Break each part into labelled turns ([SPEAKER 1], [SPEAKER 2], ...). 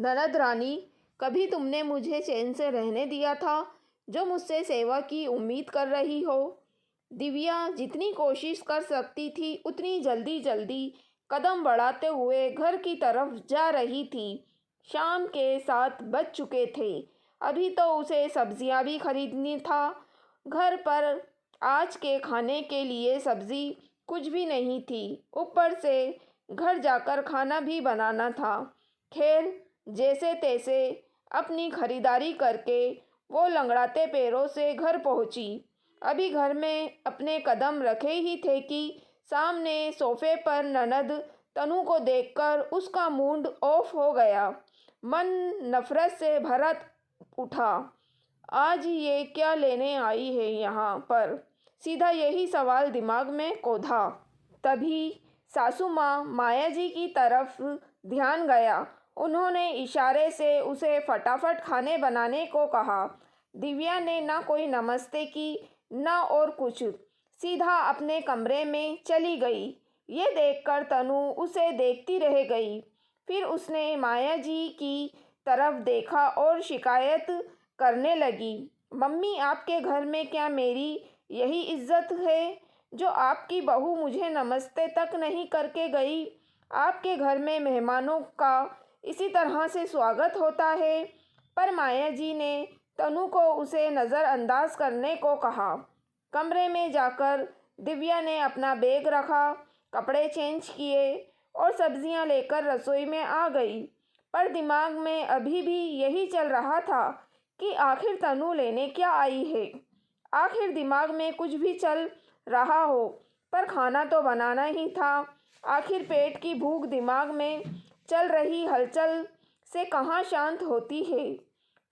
[SPEAKER 1] ननद रानी, कभी तुमने मुझे चैन से रहने दिया था, जो मुझसे सेवा की उम्मीद कर रही हो? दिव्या जितनी कोशिश कर सकती थी उतनी जल्दी जल्दी कदम बढ़ाते हुए घर की तरफ जा रही थी। शाम के 7 बज चुके थे। अभी तो उसे सब्जियां भी खरीदनी था। घर पर आज के खाने के लिए सब्जी कुछ भी नहीं थी, ऊपर से घर जाकर खाना भी बनाना था। खैर, जैसे तैसे अपनी खरीदारी करके वो लंगड़ाते पैरों से घर पहुंची। अभी घर में अपने कदम रखे ही थे कि सामने सोफे पर ननद तनु को देखकर उसका मूड ऑफ हो गया। मन नफरत से भरा उठा। आज ये क्या लेने आई है यहाँ पर? सीधा यही सवाल दिमाग में कौंधा। तभी सासू माँ माया जी की तरफ ध्यान गया। उन्होंने इशारे से उसे फटाफट खाने बनाने को कहा। दिव्या ने ना कोई नमस्ते की, ना और कुछ, सीधा अपने कमरे में चली गई। ये देखकर तनु उसे देखती रह गई। फिर उसने माया जी की तरफ देखा और शिकायत करने लगी। मम्मी, आपके घर में क्या मेरी यही इज्जत है, जो आपकी बहू मुझे नमस्ते तक नहीं करके गई? आपके घर में मेहमानों का इसी तरह से स्वागत होता है। पर माया जी ने तनु को उसे नज़रअंदाज करने को कहा। कमरे में जाकर दिव्या ने अपना बैग रखा, कपड़े चेंज किए और सब्जियां लेकर रसोई में आ गई। पर दिमाग में अभी भी यही चल रहा था कि आखिर तनु लेने क्या आई है। आखिर दिमाग में कुछ भी चल रहा हो, पर खाना तो बनाना ही था। आखिर पेट की भूख दिमाग में चल रही हलचल से कहाँ शांत होती है।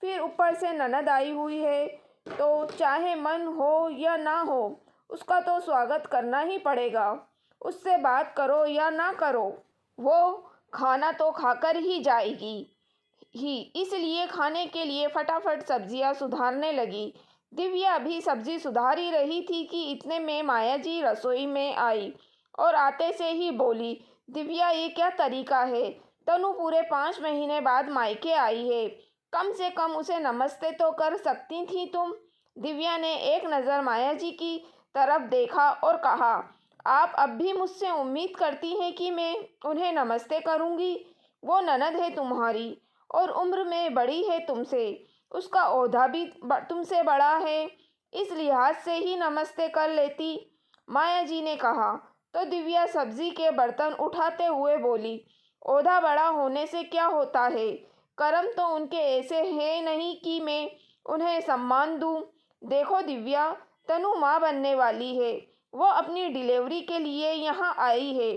[SPEAKER 1] फिर ऊपर से ननद आई हुई है, तो चाहे मन हो या ना हो, उसका तो स्वागत करना ही पड़ेगा। उससे बात करो या ना करो, वो खाना तो खाकर ही जाएगी ही। इसलिए खाने के लिए फटाफट सब्जियां सुधारने लगी। दिव्या अभी सब्जी सुधार ही रही थी कि इतने में माया जी रसोई में आई और आते से ही बोली, दिव्या, ये क्या तरीका है? तनु पूरे 5 महीने बाद मायके आई है, कम से कम उसे नमस्ते तो कर सकती थी तुम। दिव्या ने एक नज़र माया जी की तरफ देखा और कहा, आप अब भी मुझसे उम्मीद करती हैं कि मैं उन्हें नमस्ते करूंगी? वो ननद है तुम्हारी और उम्र में बड़ी है तुमसे, उसका ओहदा भी तुमसे बड़ा है, इस लिहाज से ही नमस्ते कर लेती। माया जी ने कहा तो दिव्या सब्जी के बर्तन उठाते हुए बोली, ओहदा बड़ा होने से क्या होता है? कर्म तो उनके ऐसे हैं नहीं कि मैं उन्हें सम्मान दूं। देखो दिव्या, तनु माँ बनने वाली है। वो अपनी डिलीवरी के लिए यहाँ आई है।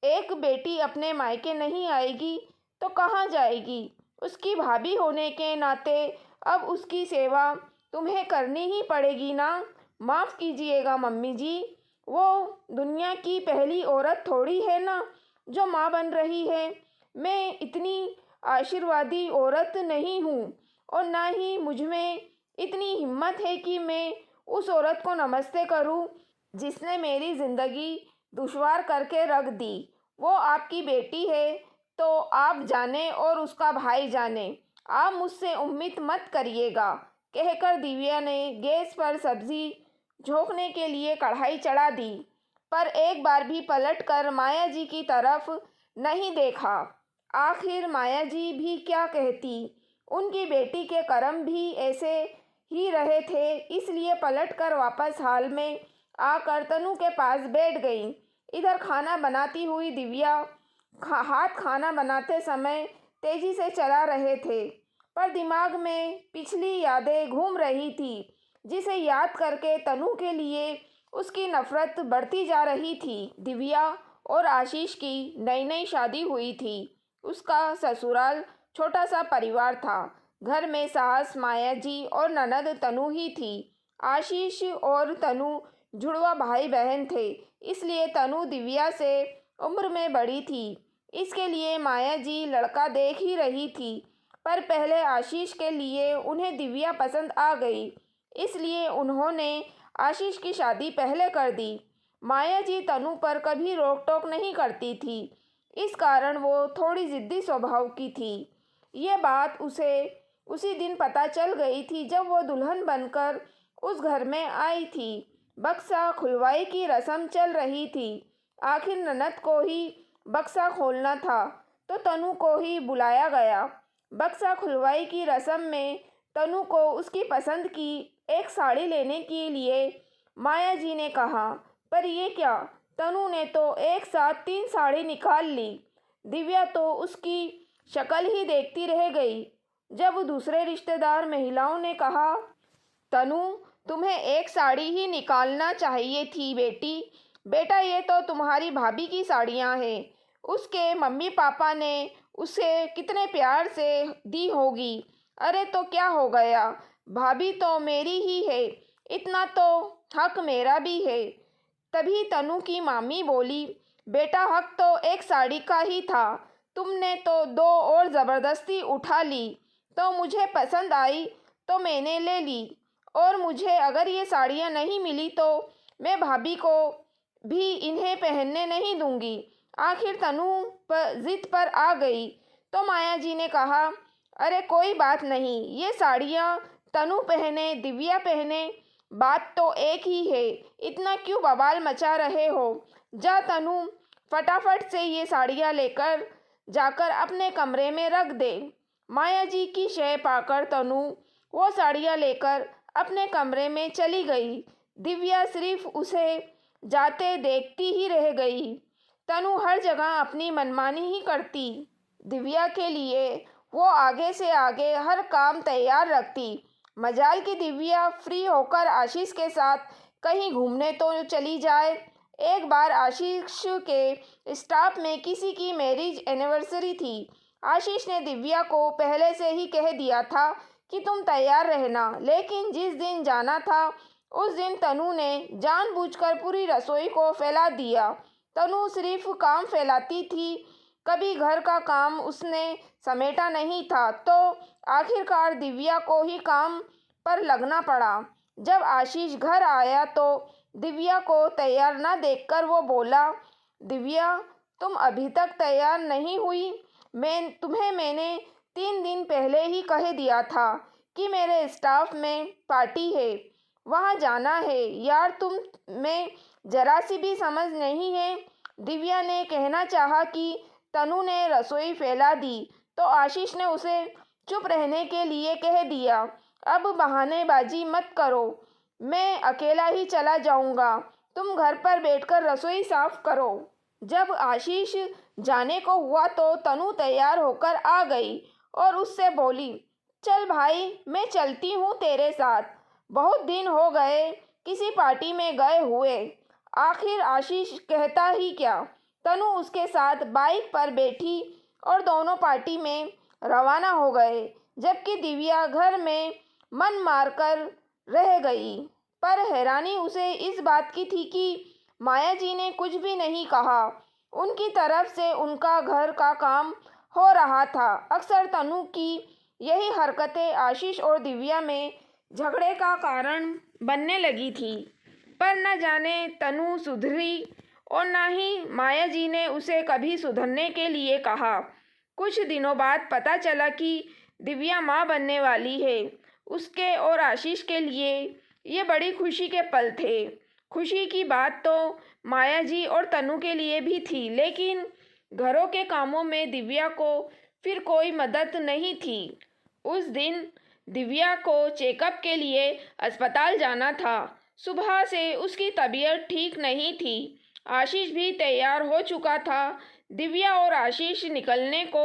[SPEAKER 1] एक बेटी अपने मायके नहीं आएगी तो कहाँ जाएगी? उसकी भाभी होने के नाते अब उसकी सेवा तुम्हें करनी ही पड़ेगी ना। माफ़ कीजिएगा मम्मी जी, वो दुनिया की पहली औरत थोड़ी है ना जो माँ बन रही है। मैं इतनी आशीर्वादी औरत नहीं हूँ और ना ही मुझ में इतनी हिम्मत है कि मैं उस औरत को नमस्ते करूँ जिसने मेरी ज़िंदगी दुश्वार करके रख दी। वो आपकी बेटी है तो आप जाने और उसका भाई जाने, आप मुझसे उम्मीद मत करिएगा, कहकर दिव्या ने गैस पर सब्जी झोंकने के लिए कढ़ाई चढ़ा दी। पर एक बार भी पलट कर माया जी की तरफ नहीं देखा। आखिर माया जी भी क्या कहती? उनकी बेटी के कर्म भी ऐसे ही रहे थे, इसलिए पलटकर वापस हाल में आकर तनु के पास बैठ गई। इधर खाना बनाती हुई दिव्या हाथ खाना बनाते समय तेजी से चला रहे थे, पर दिमाग में पिछली यादें घूम रही थी, जिसे याद करके तनु के लिए उसकी नफरत बढ़ती जा रही थी। दिव्या और आशीष की नई नई शादी हुई थी। उसका ससुराल छोटा सा परिवार था। घर में सास माया जी और ननद तनु ही थी। आशीष और तनु जुड़वा भाई बहन थे, इसलिए तनु दिव्या से उम्र में बड़ी थी। इसके लिए माया जी लड़का देख ही रही थी, पर पहले आशीष के लिए उन्हें दिव्या पसंद आ गई, इसलिए उन्होंने आशीष की शादी पहले कर दी। माया जी तनु पर कभी रोक टोक नहीं करती थी, इस कारण वो थोड़ी ज़िद्दी स्वभाव की थी। ये बात उसे उसी दिन पता चल गई थी जब वो दुल्हन बनकर उस घर में आई थी। बक्सा खुलवाई की रस्म चल रही थी। आखिर ननद को ही बक्सा खोलना था तो तनु को ही बुलाया गया। बक्सा खुलवाई की रस्म में तनु को उसकी पसंद की एक साड़ी लेने के लिए माया जी ने कहा, पर ये क्या, तनु ने तो एक साथ 3 साड़ी निकाल ली। दिव्या तो उसकी शक्ल ही देखती रह गई। जब दूसरे रिश्तेदार महिलाओं ने कहा, तनु तुम्हें एक साड़ी ही निकालना चाहिए थी बेटा, ये तो तुम्हारी भाभी की साड़ियाँ हैं, उसके मम्मी पापा ने उसे कितने प्यार से दी होगी। अरे तो क्या हो गया, भाभी तो मेरी ही है, इतना तो हक मेरा भी है। तभी तनु की मामी बोली, बेटा हक तो एक साड़ी का ही था, तुमने तो 2 और ज़बरदस्ती उठा ली, तो मुझे पसंद आई तो मैंने ले ली, और मुझे अगर ये साड़ियाँ नहीं मिली तो मैं भाभी को भी इन्हें पहनने नहीं दूंगी। आखिर तनु पर जिद पर आ गई तो माया जी ने कहा, अरे कोई बात नहीं, ये साड़ियाँ तनु पहने दिव्या पहने, बात तो एक ही है, इतना क्यों बवाल मचा रहे हो। जा तनु, फटाफट से ये साड़ियाँ लेकर जाकर अपने कमरे में रख दे। माया जी की शय पाकर तनु वो साड़ियाँ लेकर अपने कमरे में चली गई। दिव्या सिर्फ उसे जाते देखती ही रह गई। तनु हर जगह अपनी मनमानी ही करती। दिव्या के लिए वो आगे से आगे हर काम तैयार रखती। मजाल की दिव्या फ्री होकर आशीष के साथ कहीं घूमने तो चली जाए। एक बार आशीष के स्टाफ में किसी की मैरिज एनिवर्सरी थी। आशीष ने दिव्या को पहले से ही कह दिया था कि तुम तैयार रहना, लेकिन जिस दिन जाना था उस दिन तनु ने जानबूझकर पूरी रसोई को फैला दिया। तनु सिर्फ काम फैलाती थी, कभी घर का काम उसने समेटा नहीं था, तो आखिरकार दिव्या को ही काम पर लगना पड़ा। जब आशीष घर आया तो दिव्या को तैयार न देखकर वो बोला, दिव्या तुम अभी तक तैयार नहीं हुई, मैंने 3 दिन पहले ही कह दिया था कि मेरे स्टाफ में पार्टी है, वहाँ जाना है यार, तुम में जरा सी भी समझ नहीं है। दिव्या ने कहना चाहा कि तनु ने रसोई फैला दी तो आशीष ने उसे चुप रहने के लिए कह दिया, अब बहानेबाजी मत करो, मैं अकेला ही चला जाऊंगा, तुम घर पर बैठकर रसोई साफ करो। जब आशीष जाने को हुआ तो तनु तैयार होकर आ गई और उससे बोली, चल भाई मैं चलती हूँ तेरे साथ, बहुत दिन हो गए किसी पार्टी में गए हुए। आखिर आशीष कहता ही क्या, तनु उसके साथ बाइक पर बैठी और दोनों पार्टी में रवाना हो गए, जबकि दिव्या घर में मन मारकर रह गई। पर हैरानी उसे इस बात की थी कि माया जी ने कुछ भी नहीं कहा। उनकी तरफ से उनका घर का काम हो रहा था। अक्सर तनु की यही हरकतें आशीष और दिव्या में झगड़े का कारण बनने लगी थी। पर न जाने तनु सुधरी और न ही माया जी ने उसे कभी सुधरने के लिए कहा। कुछ दिनों बाद पता चला कि दिव्या माँ बनने वाली है। उसके और आशीष के लिए ये बड़ी खुशी के पल थे। खुशी की बात तो माया जी और तनु के लिए भी थी, लेकिन घरों के कामों में दिव्या को फिर कोई मदद नहीं थी। उस दिन दिव्या को चेकअप के लिए अस्पताल जाना था। सुबह से उसकी तबीयत ठीक नहीं थी। आशीष भी तैयार हो चुका था। दिव्या और आशीष निकलने को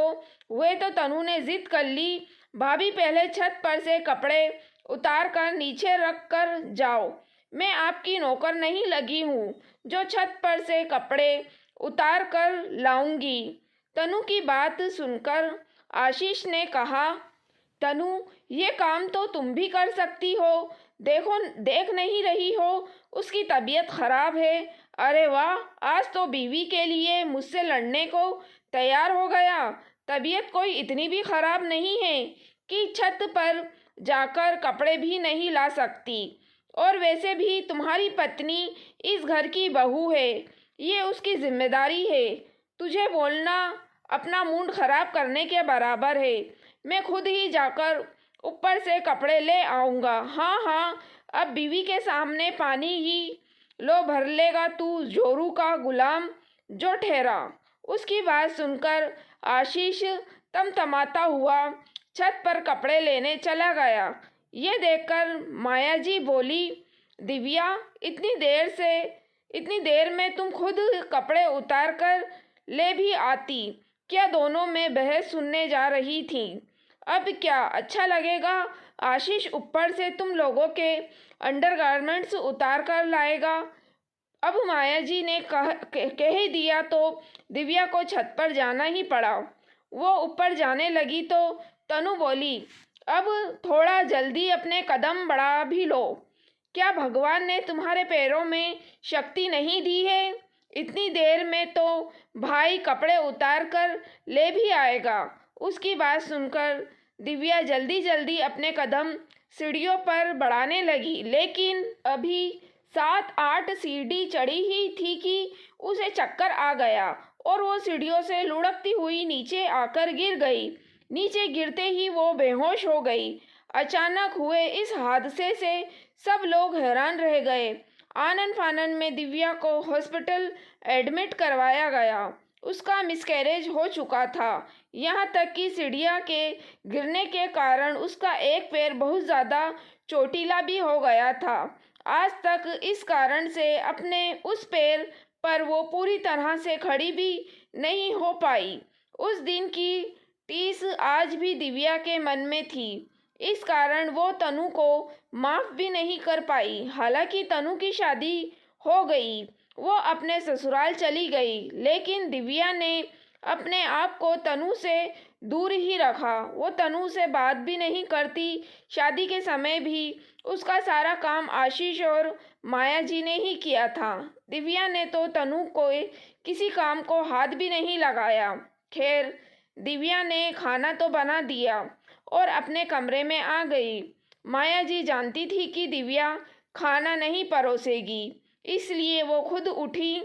[SPEAKER 1] हुए तो तनु ने जिद कर ली, भाभी पहले छत पर से कपड़े उतार कर नीचे रख कर जाओ, मैं आपकी नौकर नहीं लगी हूँ जो छत पर से कपड़े उतार कर लाऊंगी। तनु की बात सुनकर आशीष ने कहा, तनु ये काम तो तुम भी कर सकती हो, देख नहीं रही हो उसकी तबीयत खराब है। अरे वाह, आज तो बीवी के लिए मुझसे लड़ने को तैयार हो गया। तबीयत कोई इतनी भी खराब नहीं है कि छत पर जाकर कपड़े भी नहीं ला सकती, और वैसे भी तुम्हारी पत्नी इस घर की बहू है, ये उसकी जिम्मेदारी है। तुझे बोलना अपना मूड खराब करने के बराबर है। मैं खुद ही जाकर ऊपर से कपड़े ले आऊँगा। हाँ हाँ, अब बीवी के सामने पानी ही लो भर लेगा तू जोरू का गुलाम जो ठहरा। उसकी बात सुनकर आशीष तमतमाता हुआ छत पर कपड़े लेने चला गया। ये देखकर माया जी बोली, दिव्या, इतनी देर में तुम खुद कपड़े उतार कर ले भी आती। क्या दोनों में बहस सुनने जा रही थी? अब क्या अच्छा लगेगा? आशीष ऊपर से तुम लोगों के अंडरगारमेंट्स उतार कर लाएगा। अब माया जी ने कह ही दिया तो दिव्या को छत पर जाना ही पड़ा। वो ऊपर जाने लगी तो तनु बोली, अब थोड़ा जल्दी अपने कदम बढ़ा भी लो। क्या भगवान ने तुम्हारे पैरों में शक्ति नहीं दी है? इतनी देर में तो भाई कपड़े उतार कर ले भी आएगा। उसकी बात सुनकर दिव्या जल्दी जल्दी अपने कदम सीढ़ियों पर बढ़ाने लगी, लेकिन अभी 7-8 सीढ़ी चढ़ी ही थी कि उसे चक्कर आ गया और वो सीढ़ियों से लुढ़कती हुई नीचे आकर गिर गई। नीचे गिरते ही वो बेहोश हो गई। अचानक हुए इस हादसे से सब लोग हैरान रह गए। आनन फानन में दिव्या को हॉस्पिटल एडमिट करवाया गया। उसका मिसकैरेज हो चुका था। यहाँ तक कि सीढ़ियाँ के गिरने के कारण उसका एक पैर बहुत ज़्यादा चोटीला भी हो गया था। आज तक इस कारण से अपने उस पैर पर वो पूरी तरह से खड़ी भी नहीं हो पाई। उस दिन की टीस आज भी दिव्या के मन में थी। इस कारण वो तनु को माफ़ भी नहीं कर पाई। हालांकि तनु की शादी हो गई, वो अपने ससुराल चली गई, लेकिन दिव्या ने अपने आप को तनु से दूर ही रखा। वो तनु से बात भी नहीं करती। शादी के समय भी उसका सारा काम आशीष और माया जी ने ही किया था। दिव्या ने तो तनु को किसी काम को हाथ भी नहीं लगाया। खैर, दिव्या ने खाना तो बना दिया और अपने कमरे में आ गई। माया जी जानती थी कि दिव्या खाना नहीं परोसेगी, इसलिए वो खुद उठी,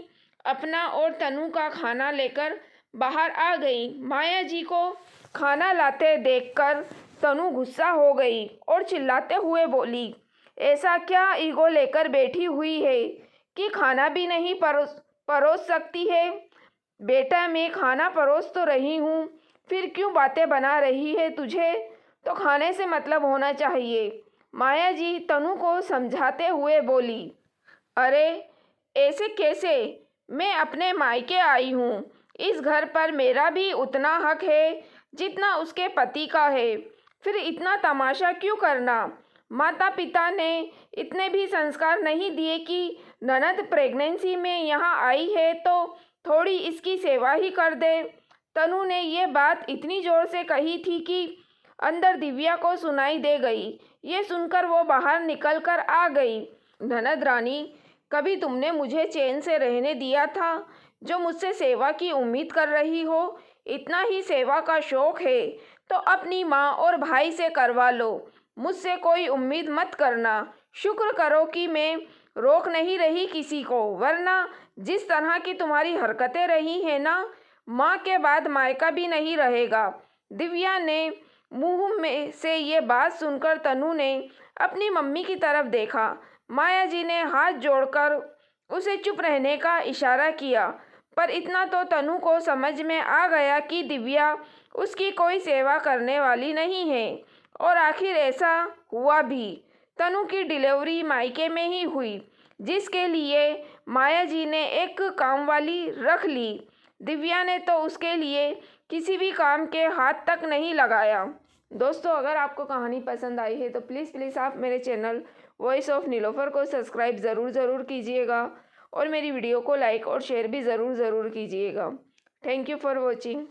[SPEAKER 1] अपना और तनु का खाना लेकर बाहर आ गई। माया जी को खाना लाते देखकर तनु गुस्सा हो गई और चिल्लाते हुए बोली, ऐसा क्या ईगो लेकर बैठी हुई है कि खाना भी नहीं परोस सकती है? बेटा, मैं खाना परोस तो रही हूँ, फिर क्यों बातें बना रही है? तुझे तो खाने से मतलब होना चाहिए। माया जी तनु को समझाते हुए बोली, अरे ऐसे कैसे? मैं अपने मायके आई हूँ। इस घर पर मेरा भी उतना हक है जितना उसके पति का है। फिर इतना तमाशा क्यों करना? माता पिता ने इतने भी संस्कार नहीं दिए कि ननद प्रेगनेंसी में यहाँ आई है तो थोड़ी इसकी सेवा ही कर दे। तनु ने ये बात इतनी ज़ोर से कही थी कि अंदर दिव्या को सुनाई दे गई। ये सुनकर वो बाहर निकल कर आ गई। ननद रानी, कभी तुमने मुझे चैन से रहने दिया था? जो मुझसे सेवा की उम्मीद कर रही हो, इतना ही सेवा का शौक है तो अपनी माँ और भाई से करवा लो। मुझसे कोई उम्मीद मत करना। शुक्र करो कि मैं रोक नहीं रही किसी को, वरना जिस तरह की तुम्हारी हरकतें रही हैं ना, माँ के बाद मायका भी नहीं रहेगा। दिव्या ने मुंह में से ये बात सुनकर तनु ने अपनी मम्मी की तरफ देखा। माया जी ने हाथ जोड़कर उसे चुप रहने का इशारा किया, पर इतना तो तनु को समझ में आ गया कि दिव्या उसकी कोई सेवा करने वाली नहीं है। और आखिर ऐसा हुआ भी। तनु की डिलीवरी मायके में ही हुई, जिसके लिए माया जी ने एक कामवाली रख ली। दिव्या ने तो उसके लिए किसी भी काम के हाथ तक नहीं लगाया। दोस्तों, अगर आपको कहानी पसंद आई है तो प्लीज़ आप मेरे चैनल वॉइस ऑफ नीलोफर को सब्सक्राइब ज़रूर कीजिएगा और मेरी वीडियो को लाइक और शेयर भी ज़रूर कीजिएगा। Thank you for watching.